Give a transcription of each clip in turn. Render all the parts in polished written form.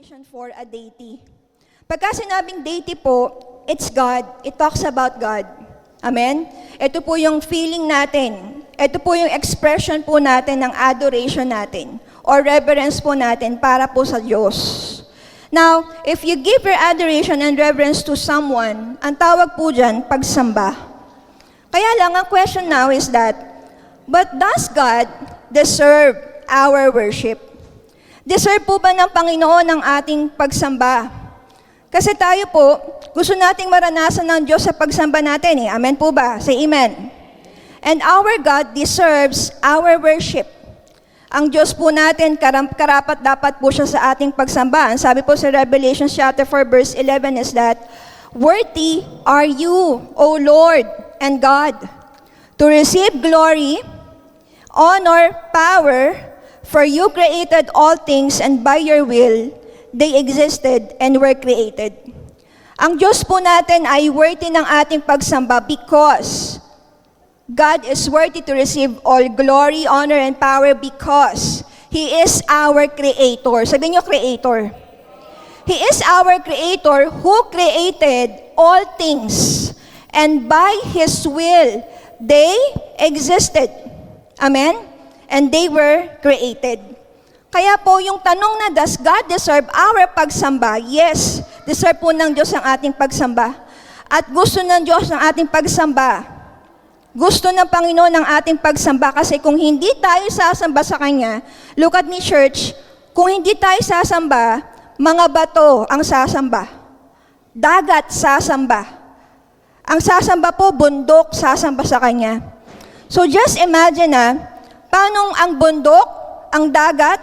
definition for a deity. Pagka sinabing deity po, it's God. It talks about God. Amen? Ito po yung feeling natin. Ito po yung expression po natin ng adoration natin or reverence po natin para po sa Diyos. Now, if you give your adoration and reverence to someone, ang tawag po dyan, pagsamba. Kaya lang, ang question now is that, but does God deserve our worship? Deserve po ba ng Panginoon ang ating pagsamba? Kasi tayo po, gusto nating maranasan ng Diyos sa pagsamba natin eh. Amen po ba? Say amen. And our God deserves our worship. Ang Diyos po natin, karapat dapat po siya sa ating pagsamba. Ang sabi po sa Revelation chapter 4 verse 11 is that, worthy are you, O Lord and God, to receive glory, honor, power, for you created all things and by your will, they existed and were created. Ang Diyos po natin ay worthy ng ating pagsamba because God is worthy to receive all glory, honor, and power because He is our Creator. Sabihin niyo, Creator. He is our Creator who created all things and by His will, they existed. Amen? And they were created. Kaya po yung tanong na, does God deserve our pagsamba? Yes, deserve po ng Diyos ang ating pagsamba. At gusto ng Diyos ang ating pagsamba. Gusto ng Panginoon ang ating pagsamba kasi kung hindi tayo sasamba sa Kanya, look at me church, kung hindi tayo sasamba, mga bato ang sasamba. Dagat sasamba. Ang sasamba po, bundok sasamba sa Kanya. So just imagine paano ang bundok, ang dagat,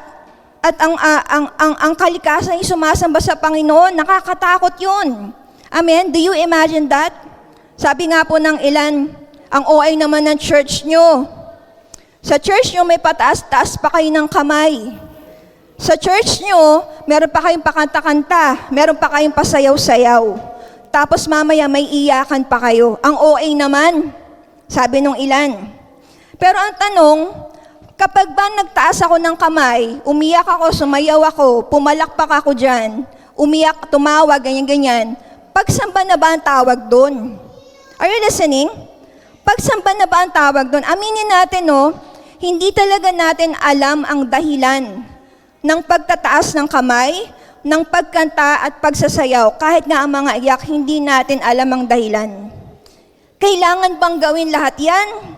at ang kalikasan ay sumasamba sa Panginoon, nakakatakot yun. Amen? Do you imagine that? Sabi nga po ng ilan, ang OA naman ng church nyo. Sa church nyo may pataas-taas pa kayo ng kamay. Sa church nyo, meron pa kayong pakanta-kanta, meron pa kayong pasayaw-sayaw. Tapos mamaya may iyakan pa kayo. Ang OA naman, sabi nung ilan. Pero ang tanong, kapag ba nagtaas ako ng kamay, umiyak ako, sumayaw ako, pumalakpak ako dyan, umiyak, tumawag, ganyan-ganyan, pagsamba na ba ang tawag doon? Are you listening? Pagsamba na ba ang tawag doon? Aminin natin, hindi talaga natin alam ang dahilan ng pagtataas ng kamay, ng pagkanta at pagsasayaw. Kahit nga ang mga iyak, hindi natin alam ang dahilan. Kailangan bang gawin lahat yan?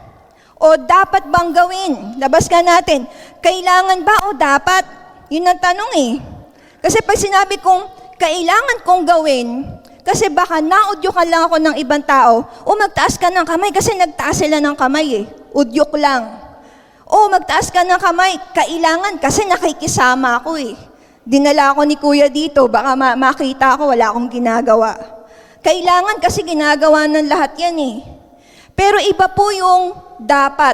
O dapat bang gawin? Labas ka natin. Kailangan ba o dapat? Yun ang tanong eh. Kasi pag sinabi kong kailangan kong gawin, kasi baka naudyukan lang ako ng ibang tao, o magtaas ka ng kamay kasi nagtaas sila ng kamay eh. Udyok lang. O magtaas ka ng kamay, kailangan kasi nakikisama ako eh. Dinala ako ni Kuya dito, baka makita ako, wala akong ginagawa. Kailangan kasi ginagawa ng lahat yan eh. Pero iba po yung dapat.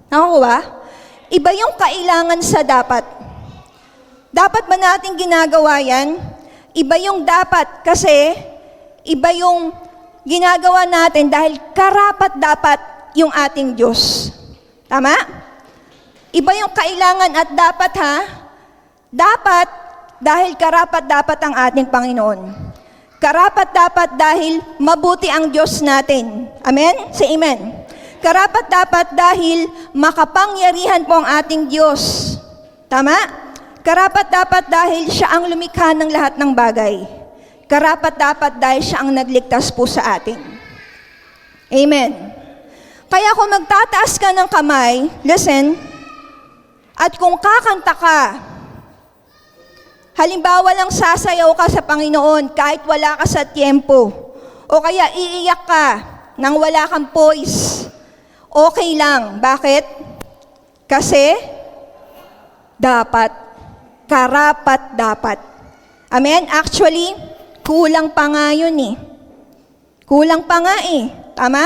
Nakuha? Iba yung kailangan sa dapat. Dapat ba natin ginagawa yan? Iba yung dapat kasi iba yung ginagawa natin dahil karapat-dapat yung ating Diyos. Tama? Iba yung kailangan at dapat Dapat dahil karapat-dapat ang ating Panginoon. Karapat-dapat dahil mabuti ang Diyos natin. Amen? Say amen. Karapat-dapat dahil makapangyarihan po ang ating Diyos. Tama? Karapat-dapat dahil siya ang lumikha ng lahat ng bagay. Karapat-dapat dahil siya ang nagligtas po sa atin. Amen. Kaya kung magtataas ka ng kamay, listen, at kung kakanta ka, halimbawa lang sasayaw ka sa Panginoon kahit wala ka sa tiempo, o kaya iiyak ka nang wala kang voice, okay lang. Bakit? Kasi dapat, karapat-dapat. Amen? Actually, kulang pa nga yun eh. Kulang pa nga eh. Tama?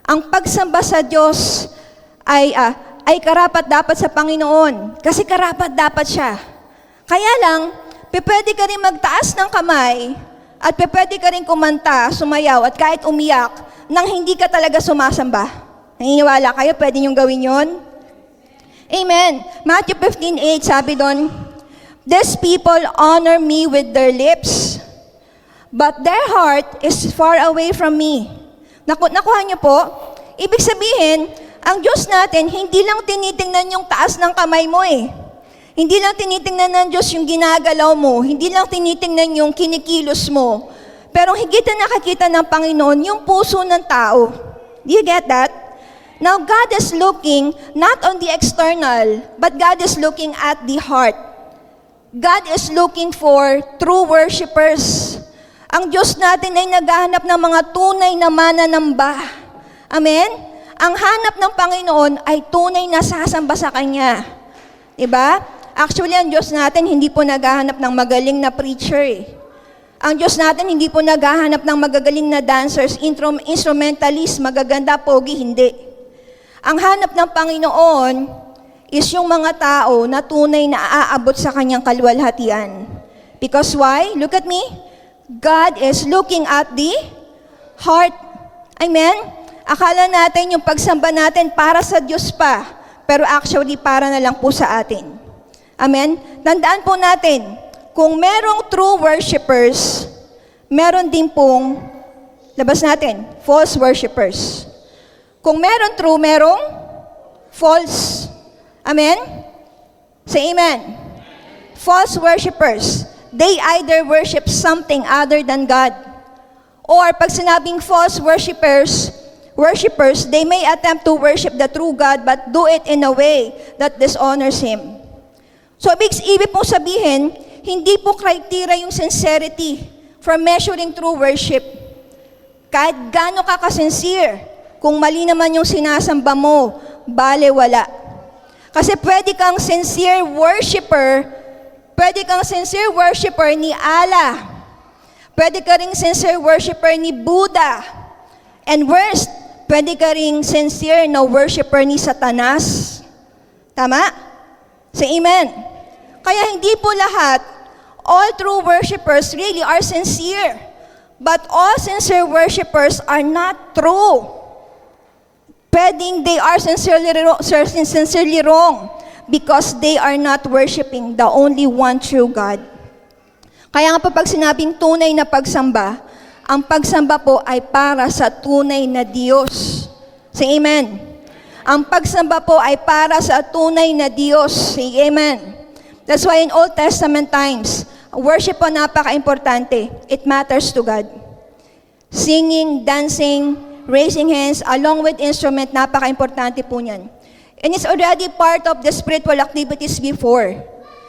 Ang pagsamba sa Diyos ay karapat-dapat sa Panginoon kasi karapat-dapat siya. Kaya lang, pwede ka rin magtaas ng kamay at pwede ka rin kumanta, sumayaw at kahit umiyak nang hindi ka talaga sumasamba. Naniniwala kayo? Pwede niyong gawin yon? Amen. Matthew 15:8 sabi doon, These people honor me with their lips, but their heart is far away from me. Nakuha niyo po? Ibig sabihin, ang Diyos natin, hindi lang tinitingnan yung taas ng kamay mo eh. Hindi lang tinitingnan ng Diyos yung ginagalaw mo. Hindi lang tinitingnan yung kinikilos mo. Pero higit na nakakita ng Panginoon yung puso ng tao. Do you get that? Now, God is looking not on the external, but God is looking at the heart. God is looking for true worshipers. Ang Diyos natin ay naghahanap ng mga tunay na mananamba. Amen? Ang hanap ng Panginoon ay tunay na sasamba sa Kanya. Diba? Actually, ang Diyos natin hindi po naghahanap ng magaling na preacher eh. Ang Diyos natin hindi po naghahanap ng magagaling na dancers, instrumentalist, magaganda, pogi, hindi. Ang hanap ng Panginoon is yung mga tao na tunay na aabot sa Kanyang kaluwalhatian. Because why? Look at me. God is looking at the heart. Amen? Akala natin yung pagsamba natin para sa Diyos pa, pero actually para na lang po sa atin. Amen? Tandaan po natin, kung merong true worshipers, meron din pong, labas natin, false worshipers. Kung meron true, merong false. Amen? Say amen. False worshipers, they either worship something other than God. Or pag sinabing false worshipers, they may attempt to worship the true God but do it in a way that dishonors Him. So, ibig po sabihin, hindi po criteria yung sincerity for measuring true worship. Kahit gaano ka ka-sincere, kung mali naman yung sinasamba mo, bale wala. Kasi pwede kang sincere worshiper ni Allah. Pwede ka ring sincere worshiper ni Buddha. And worst, pwede ka ring sincere na worshiper ni Satanas. Tama? Say amen. Kaya hindi po lahat, all true worshipers really are sincere. But all sincere worshipers are not true. Pwedeng they are sincerely wrong because they are not worshiping the only one true God. Kaya nga pag sinabing tunay na pagsamba, ang pagsamba po ay para sa tunay na Diyos. Say amen. Ang pagsamba po ay para sa tunay na Diyos. Say amen. That's why in Old Testament times, worship po napaka-importante. It matters to God. Singing, dancing, raising hands, along with instrument, napaka-importante po niyan. And it's already part of the spiritual activities before.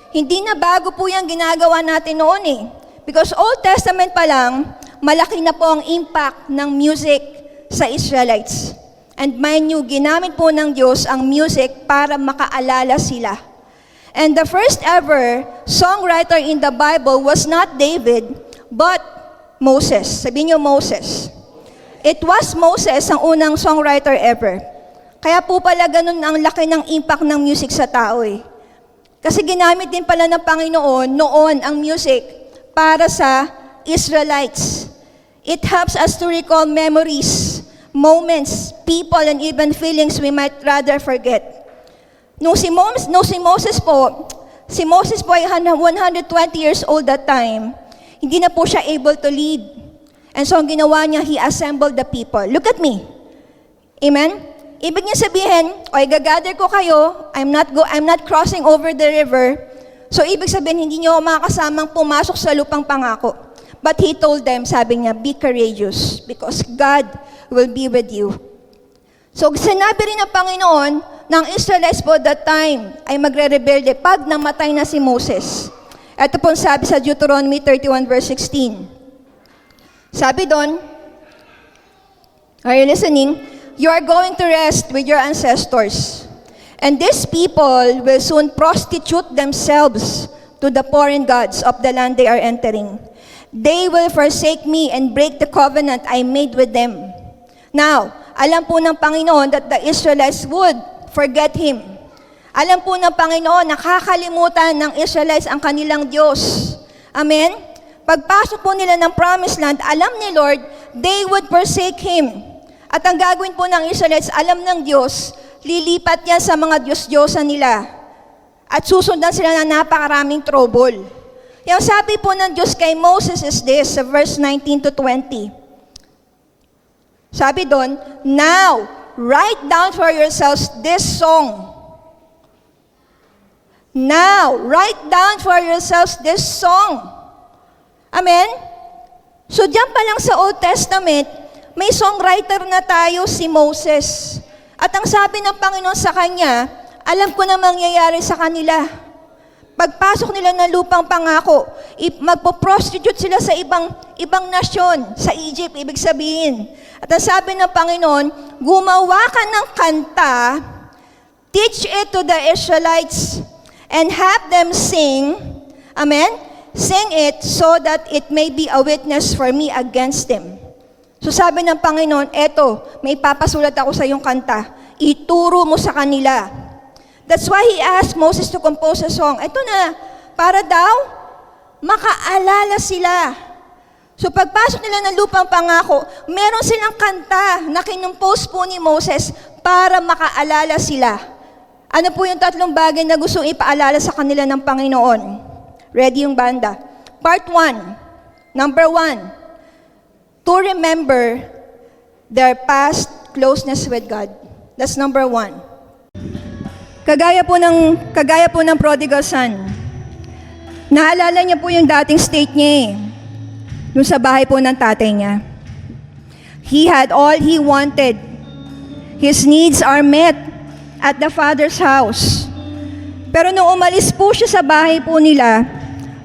Hindi na bago po yung ginagawa natin noon eh. Because Old Testament pa lang, malaki na po ang impact ng music sa Israelites. And mind you, ginamit po ng Diyos ang music para makaalala sila. And the first ever songwriter in the Bible was not David, but Moses. Sabihin niyo Moses. It was Moses ang unang songwriter ever. Kaya po pala ganun ang laki ng impact ng music sa tao eh. Kasi ginamit din pala ng Panginoon noon ang music para sa Israelites. It helps us to recall memories, moments, people, and even feelings we might rather forget. Nung si Moses po ay 120 years old that time, hindi na po siya able to lead. And so, ang ginawa niya, he assembled the people. Look at me. Amen? Ibig niya sabihin, gagather ko kayo, I'm not crossing over the river. So, ibig sabihin, hindi niyo makakasamang pumasok sa lupang pangako. But he told them, sabi niya, be courageous because God will be with you. So, sinabi rin ng Panginoon, ng Israelites po that time ay magre-rebelde pag namatay na si Moses. Ito po sabi sa Deuteronomy 31 verse 16. Sabi doon, are you listening? You are going to rest with your ancestors. And these people will soon prostitute themselves to the foreign gods of the land they are entering. They will forsake me and break the covenant I made with them. Now, alam po ng Panginoon that the Israelites would forget Him. Alam po ng Panginoon, nakakalimutan ng Israelites ang kanilang Diyos. Amen? Pagpasok po nila ng Promised Land, alam ni Lord, they would forsake Him. At ang gagawin po ng Israelites, alam ng Diyos, lilipat yan sa mga Diyos-Diyosan nila. at susundan sila ng napakaraming trouble. Yung sabi po ng Diyos kay Moses is this, sa verse 19 to 20. Sabi doon, "Now, write down for yourselves this song." Now, write down for yourselves this song. Amen? So diyan pa lang sa Old Testament, may songwriter na tayo, si Moses. At ang sabi ng Panginoon sa kanya, alam ko na mangyayari sa kanila. Pagpasok nila ng lupang pangako, magpo-prostitute sila sa ibang nasyon, sa Egypt, ibig sabihin. At ang sabi ng Panginoon, gumawa ka ng kanta, teach it to the Israelites, and have them sing, amen? Sing it so that it may be a witness for me against them. So sabi ng Panginoon, eto, may papasulat ako sa iyong kanta. Ituro mo sa kanila. That's why He asked Moses to compose a song. Ito na, para daw, makaalala sila. So pagpasok nila ng lupang pangako, meron silang kanta na kinumpose po ni Moses para makaalala sila. Ano po yung tatlong bagay na gustong ipaalala sa kanila ng Panginoon? Ready yung banda. Part 1, number 1, to remember their past closeness with God. That's number 1. Kagaya po ng prodigal son. Naalala niya po yung dating state niya dun sa bahay po ng tatay niya. He had all he wanted. His needs are met at the father's house. Pero nung umalis po siya sa bahay po nila,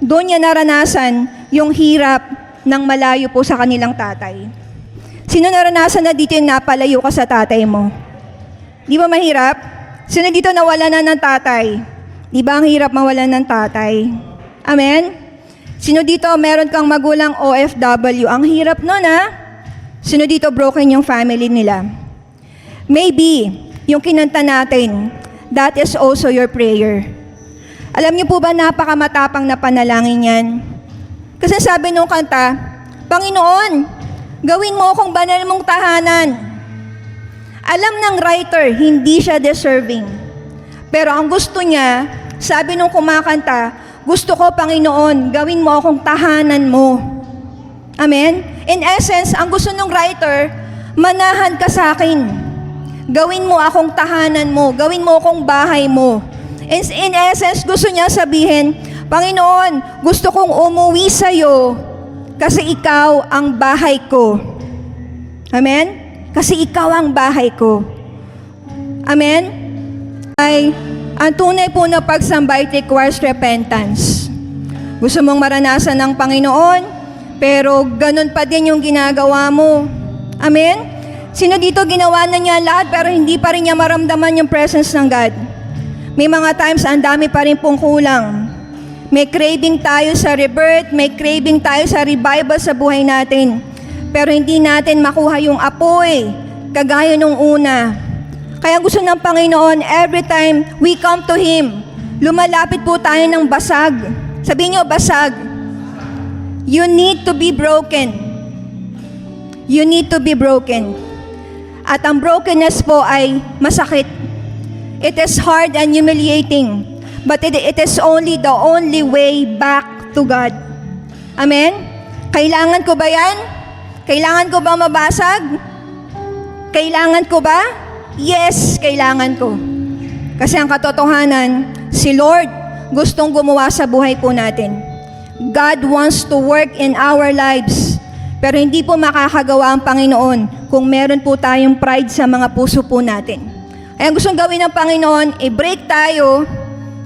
doon niya naranasan yung hirap ng malayo po sa kanilang tatay. Sino naranasan na dito yung napalayo ka sa tatay mo? Di ba mahirap? Sino dito nawala na ng tatay? Di ba ang hirap mawala ng tatay? Amen? Sino dito meron kang magulang OFW? Ang hirap nun, ha? Sino dito broken yung family nila? Maybe, yung kinanta natin, that is also your prayer. Alam niyo po ba, napakamatapang na panalangin yan? Kasi sabi nung kanta, Panginoon, gawin mo akong banal mong tahanan. Alam ng writer, hindi siya deserving. Pero ang gusto niya, sabi nung kumakanta, gusto ko, Panginoon, gawin mo akong tahanan mo. Amen? In essence, ang gusto ng writer, manahan ka sa akin. Gawin mo akong tahanan mo. Gawin mo akong bahay mo. In essence, gusto niya sabihin, Panginoon, gusto kong umuwi sa'yo kasi ikaw ang bahay ko. Amen? Kasi ikaw ang bahay ko. Amen? Ay, ang tunay po na pagsamba, it requires repentance. Gusto mong maranasan ng Panginoon, pero ganun pa din yung ginagawa mo. Amen? Sino dito ginawa na niya lahat, pero hindi pa rin niya maramdaman yung presence ng God? May mga times, ang dami pa rin pong kulang. May craving tayo sa rebirth, may craving tayo sa revival sa buhay natin. Pero hindi natin makuha yung apoy, kagaya nung una. Kaya gusto ng Panginoon, every time we come to Him, lumalapit po tayo ng basag. Sabihin niyo, basag. You need to be broken. You need to be broken. At ang brokenness po ay masakit. It is hard and humiliating, but it is only the only way back to God. Amen? Kailangan ko ba yan? Kailangan ko ba mabasag? Kailangan ko ba? Yes, kailangan ko. Kasi ang katotohanan, si Lord gustong gumawa sa buhay po natin. God wants to work in our lives. Pero hindi po makakagawa ang Panginoon kung meron po tayong pride sa mga puso po natin. Kaya gustong gawin ng Panginoon, i-break tayo.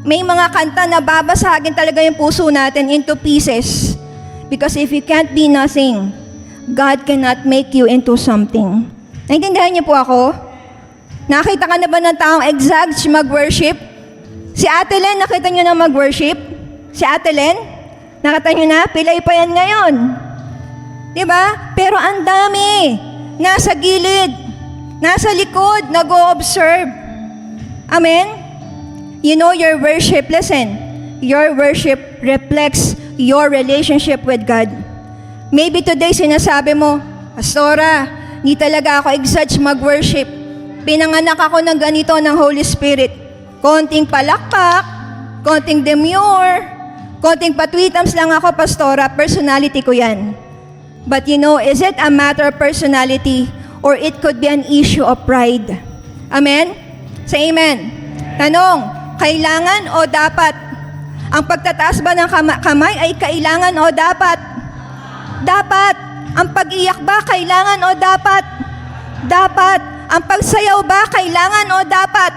May mga kanta na babasagin talaga yung puso natin into pieces. Because if you can't be nothing, God cannot make you into something. Naintindihan niyo po ako? Nakita ka na ba ng taong exact mag-worship? Si Ate Len, nakita niyo na mag-worship? Si Ate Len? Nakita niyo na? Pilay pa yan ngayon. Diba? Pero ang dami. Nasa gilid. Nasa likod. Nag-o-observe. Amen? You know your worship. Listen. Your worship reflects your relationship with God. Maybe today sinasabi mo, Pastora, di talaga ako exage mag-worship. Pinanganak ako ng ganito ng Holy Spirit. Konting palakpak, konting demure, konting patwitams lang ako, pastora, personality ko yan. But you know, is it a matter of personality or it could be an issue of pride? Amen? Say amen. Tanong, kailangan o dapat? Ang pagtataas ba ng kamay ay kailangan o dapat? Dapat. Ang pag-iyak ba kailangan o dapat? Dapat. Ang pagsayaw ba kailangan o dapat?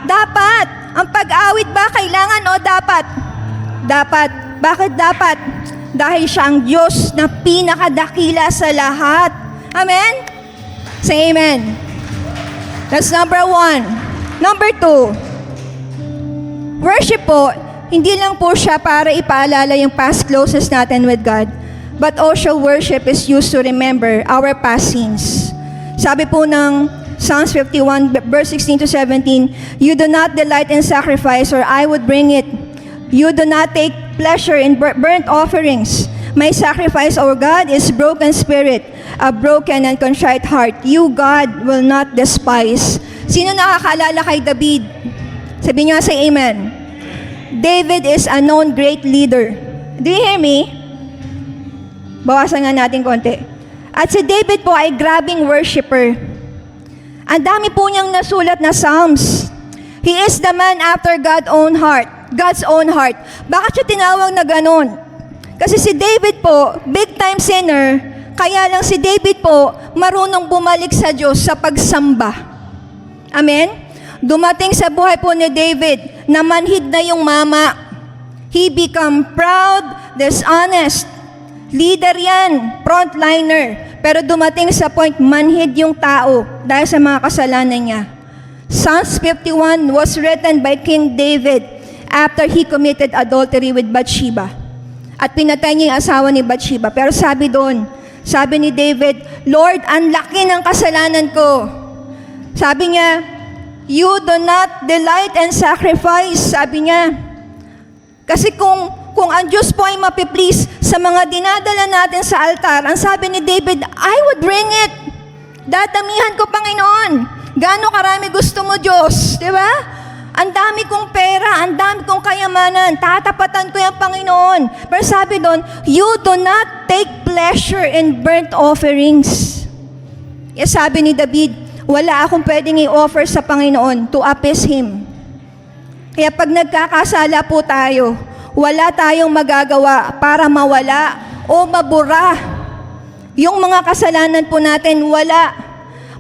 Dapat. Ang pag-awit ba kailangan o dapat? Dapat. Bakit dapat? Dahil siya ang Diyos na pinakadakila sa lahat. Amen? Say amen. That's number 1. Number 2. Worship po, hindi lang po siya para ipaalala yung past closeness natin with God, but also worship is used to remember our past sins. Sabi po ng Psalms 51, verse 16 to 17, "You do not delight in sacrifice, or I would bring it. You do not take pleasure in burnt offerings. My sacrifice, O God, is broken spirit, a broken and contrite heart. You, God, will not despise." Sino nakakaalala kay David? Sabi niyo, say amen. David is a known great leader. Do you hear me? Bawasan nga natin konti. At si David po ay grabing worshiper. Ang dami po niyang nasulat na Psalms. He is the man after God's own heart. God's own heart. Bakit siya tinawag na ganon? Kasi si David po, big time sinner, kaya lang si David po, marunong bumalik sa Diyos sa pagsamba. Amen? Dumating sa buhay po ni David, na manhid na yung mama. He become proud, dishonest. Leader yan, frontliner. Pero dumating sa point, manhid yung tao dahil sa mga kasalanan niya. Psalms 51 was written by King David after he committed adultery with Bathsheba. At pinatay niya yung asawa ni Bathsheba. Pero sabi doon, sabi ni David, "Lord, ang laki ng kasalanan ko." Sabi niya, "You do not delight in sacrifice." Sabi niya. Kasi kung ang Diyos po ay mapiplease sa mga dinadala natin sa altar, ang sabi ni David, "I would bring it." Dadamihan ko, Panginoon. Gaano karami gusto mo, Diyos? Di ba? Ang dami kong pera, ang dami kong kayamanan, tatapatan ko yung Panginoon. Pero sabi doon, "You do not take pleasure in burnt offerings." Sabi ni David, wala akong pwedeng i-offer sa Panginoon to appease Him. Kaya pag nagkakasala po tayo, wala tayong magagawa para mawala o mabura yung mga kasalanan po natin. Wala.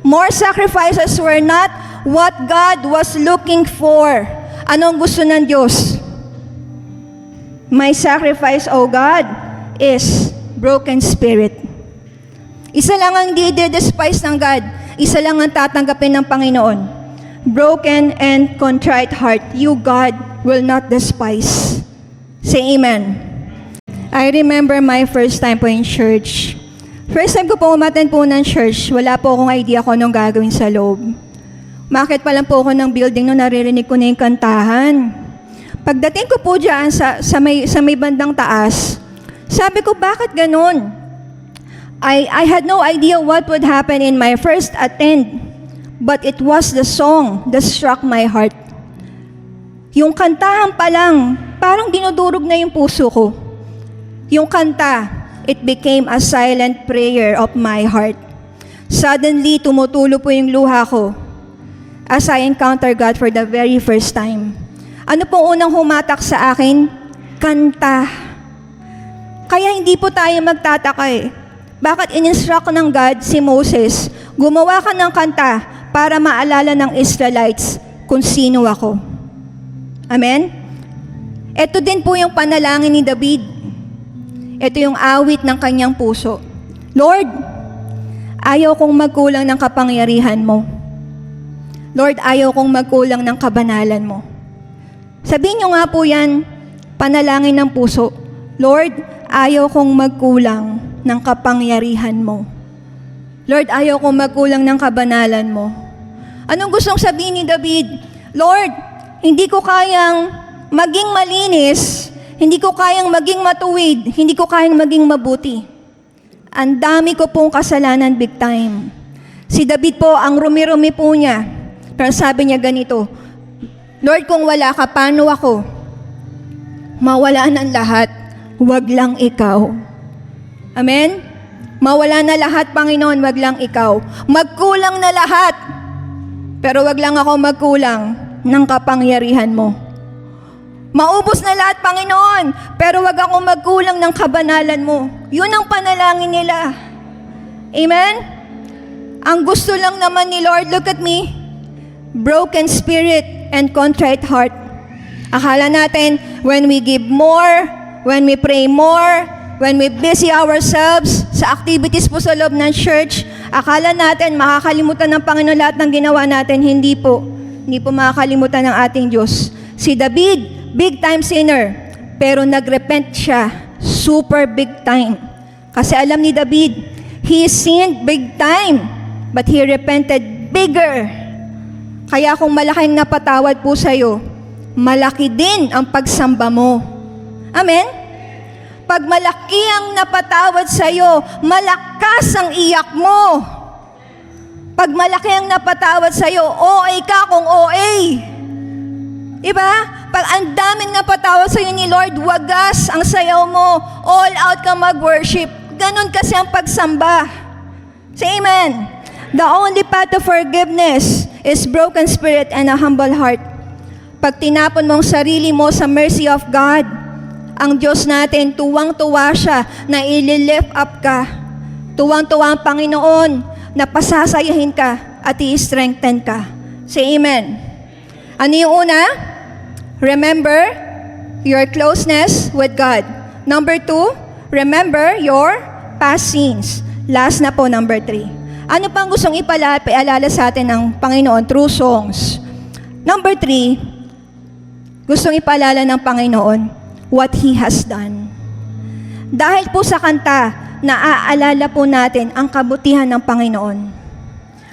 More sacrifices were not what God was looking for. Anong gusto ng Diyos? My sacrifice, O God, is broken spirit. Isa lang ang di-despise ng God. Isa lang ang tatanggapin ng Panginoon. Broken and contrite heart, you, God, will not despise. Say amen. I remember my first time po in church. First time ko po umattend po ng church, wala po akong idea kung anong gagawin sa loob. Makit pa lang po ako ng building no, naririnig ko na yung kantahan. Pagdating ko po dyan sa may bandang taas, sabi ko, bakit ganun? I had no idea what would happen in my first attend, but it was the song that struck my heart. Yung kantahan pa lang, parang dinudurog na yung puso ko. Yung kanta, it became a silent prayer of my heart. Suddenly, tumutulo po yung luha ko as I encounter God for the very first time. Ano pong unang humatak sa akin? Kanta. Kaya hindi po tayo magtataka eh. Bakit in-instruct ng God si Moses, gumawa ka ng kanta para maalala ng Israelites kung sino ako. Amen? Ito din po yung panalangin ni David. Ito yung awit ng kanyang puso. Lord, ayaw kong magkulang ng kapangyarihan mo. Lord, ayaw kong magkulang ng kabanalan mo. Sabihin nyo nga po yan, panalangin ng puso. Lord, ayaw kong magkulang ng kapangyarihan mo. Lord, ayaw kong magkulang ng kabanalan mo. Anong gustong sabihin ni David? Lord, hindi ko kayang maging malinis, hindi ko kayang maging matuwid, hindi ko kayang maging mabuti. Ang dami ko pong kasalanan big time. Si David po, ang rumi-rumi po niya. Pero sabi niya ganito, Lord, kung wala ka, paano ako? mawala ng lahat, wag lang ikaw. Amen? Mawala na lahat, Panginoon, wag lang ikaw. Magkulang na lahat, pero wag lang ako magkulang ng kapangyarihan mo. Maubos na lahat, Panginoon, pero wag ako magkulang ng kabanalan mo. Yun ang panalangin nila. Amen? Ang gusto lang naman ni Lord, look at me, broken spirit and contrite heart. Akala natin, when we give more, when we pray more, when we busy ourselves sa activities po sa loob ng church, akala natin makakalimutan ng Panginoon lahat ng ginawa natin. Hindi po. Hindi po makakalimutan ng ating Diyos. Si David, big time sinner, pero nagrepent siya, super big time. Kasi alam ni David, he sinned big time, but he repented bigger. Kaya kung malaking napatawad po sa'yo, malaki din ang pagsamba mo. Amen? Pag malaki ang napatawad sa'yo, malakas ang iyak mo. Pag malaki ang napatawad sa'yo, OA ka kung OA. Diba? Pag ang daming napatawad sa'yo ni Lord, wagas ang sayaw mo, all out ka mag-worship. Ganon kasi ang pagsamba. Say amen. The only path to forgiveness is broken spirit and a humble heart. Pag tinapon mo ang sarili mo sa mercy of God, ang Diyos natin, tuwang-tuwa siya na i-lift up ka. Tuwang-tuwa ang Panginoon na pasasayahin ka at i-strengthen ka. Say amen. Ano yung una? Remember your closeness with God. Number 2, remember your past sins. Last na po, number 3. Ano pang gustong ipaalala sa atin ng Panginoon through songs? Number 3, gustong ipaalala ng Panginoon what He has done. Dahil po sa kanta, naaalala po natin ang kabutihan ng Panginoon.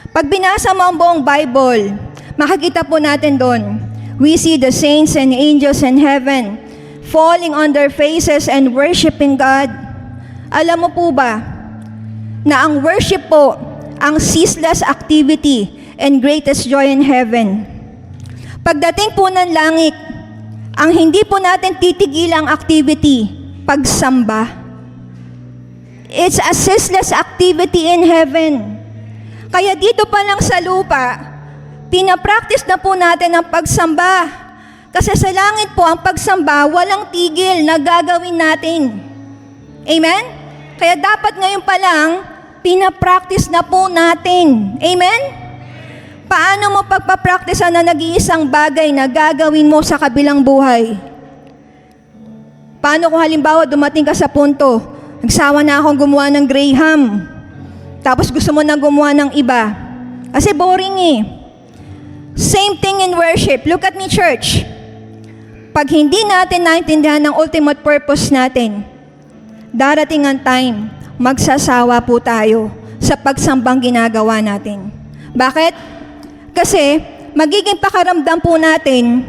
Pag binasa mo ang buong Bible, makikita po natin doon, we see the saints and angels in heaven falling on their faces and worshiping God. Alam mo po ba na ang worship po ang ceaseless activity and greatest joy in heaven? Pagdating po ng langit, ang hindi po natin titigilang activity, pagsamba. It's a ceaseless activity in heaven. Kaya dito pa lang sa lupa, pinapractice na po natin ang pagsamba. Kasi sa langit po, ang pagsamba, walang tigil na gagawin natin. Amen? Kaya dapat ngayon pa lang, pinapractice na po natin. Amen? Paano mo pagpapracticean na nag-iisang bagay na gagawin mo sa kabilang buhay? Paano kung halimbawa dumating ka sa punto, nagsawa na akong gumawa ng Graham, tapos gusto mo na gumawa ng iba? Kasi boring eh. Same thing in worship. Look at me, church. Pag hindi natin naintindihan ang ultimate purpose natin, darating ang time, magsasawa po tayo sa pagsambang ginagawa natin. Bakit? Kasi magiging pakaramdam po natin,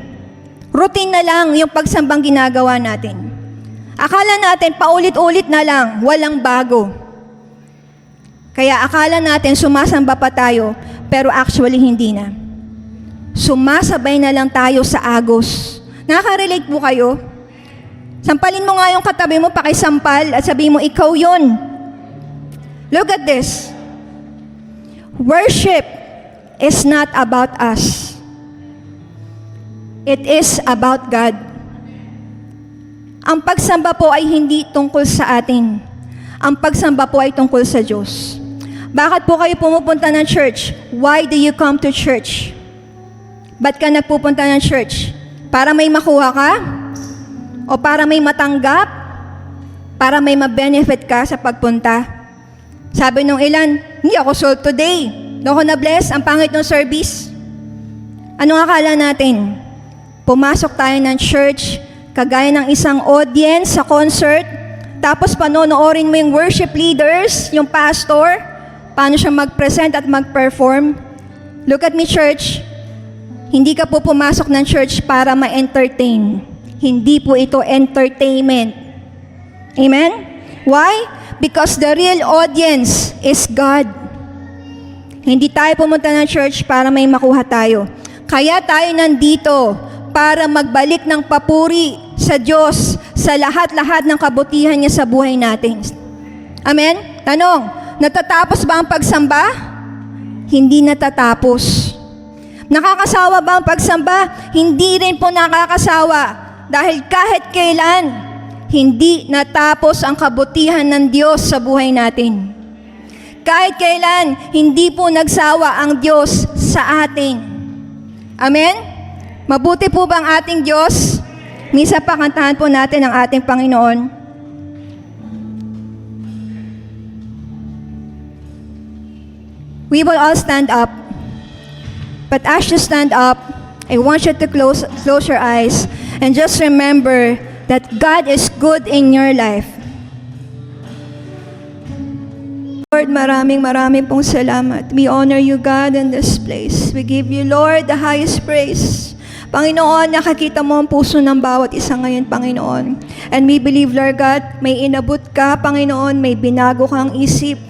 routine na lang yung pagsambang ginagawa natin. Akala natin paulit-ulit na lang, walang bago. Kaya akala natin sumasamba pa tayo, pero actually hindi na. Sumasabay na lang tayo sa agos. Nakaka-relate po kayo? Sampalin mo nga yung katabi mo, pakisampal at sabihin mo, ikaw yun. Look at this. Worship is not about us. It is about God. Ang pagsamba po ay hindi tungkol sa atin. Ang pagsamba po ay tungkol sa Diyos. Bakit po kayo pumupunta ng church? Why do you come to church? Ba't ka nagpupunta ng church? Para may makuha ka? O para may matanggap? Para may ma-benefit ka sa pagpunta? Sabi nung ilan, hindi ako sold today. Doon ko na-bless, ang pangit ng service. Anong akala natin? Pumasok tayo ng church, kagaya ng isang audience sa concert, tapos panonoorin mo yung worship leaders, yung pastor, paano siya mag-present at mag-perform. Look at me, church. Hindi ka po pumasok ng church para ma-entertain. Hindi po ito entertainment. Amen? Why? Because the real audience is God. Hindi tayo pumunta ng church para may makuha tayo. Kaya tayo nandito para magbalik ng papuri sa Diyos sa lahat-lahat ng kabutihan niya sa buhay natin. Amen? Tanong, natatapos ba ang pagsamba? Hindi natatapos. Nakakasawa ba ang pagsamba? Hindi rin po nakakasawa. Dahil kahit kailan, hindi natapos ang kabutihan ng Diyos sa buhay natin. Kahit kailan, hindi po nagsawa ang Diyos sa atin. Amen? Mabuti po ba ang ating Diyos? Misa pa kantahan po natin ang ating Panginoon. We will all stand up. But as you stand up, I want you to close your eyes and just remember that God is good in your life. Lord, maraming pong salamat. We honor you, God, in this place. We give you, Lord, the highest praise. Panginoon, nakakita mo ang puso ng bawat isa ngayon, Panginoon. And we believe, Lord God, may inabot ka, Panginoon, may binago kang isip.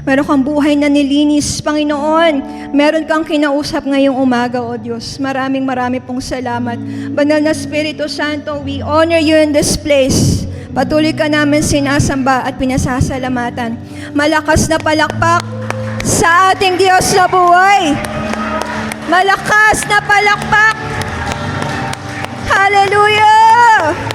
Meron kang buhay na nilinis, Panginoon. Meron kang kinausap ngayong umaga, O Diyos. Maraming pong salamat. Banal na Espiritu Santo, we honor you in this place. Patuloy ka namin sinasamba at pinasasalamatan. Malakas na palakpak sa ating Diyos na buhay. Malakas na palakpak. Hallelujah!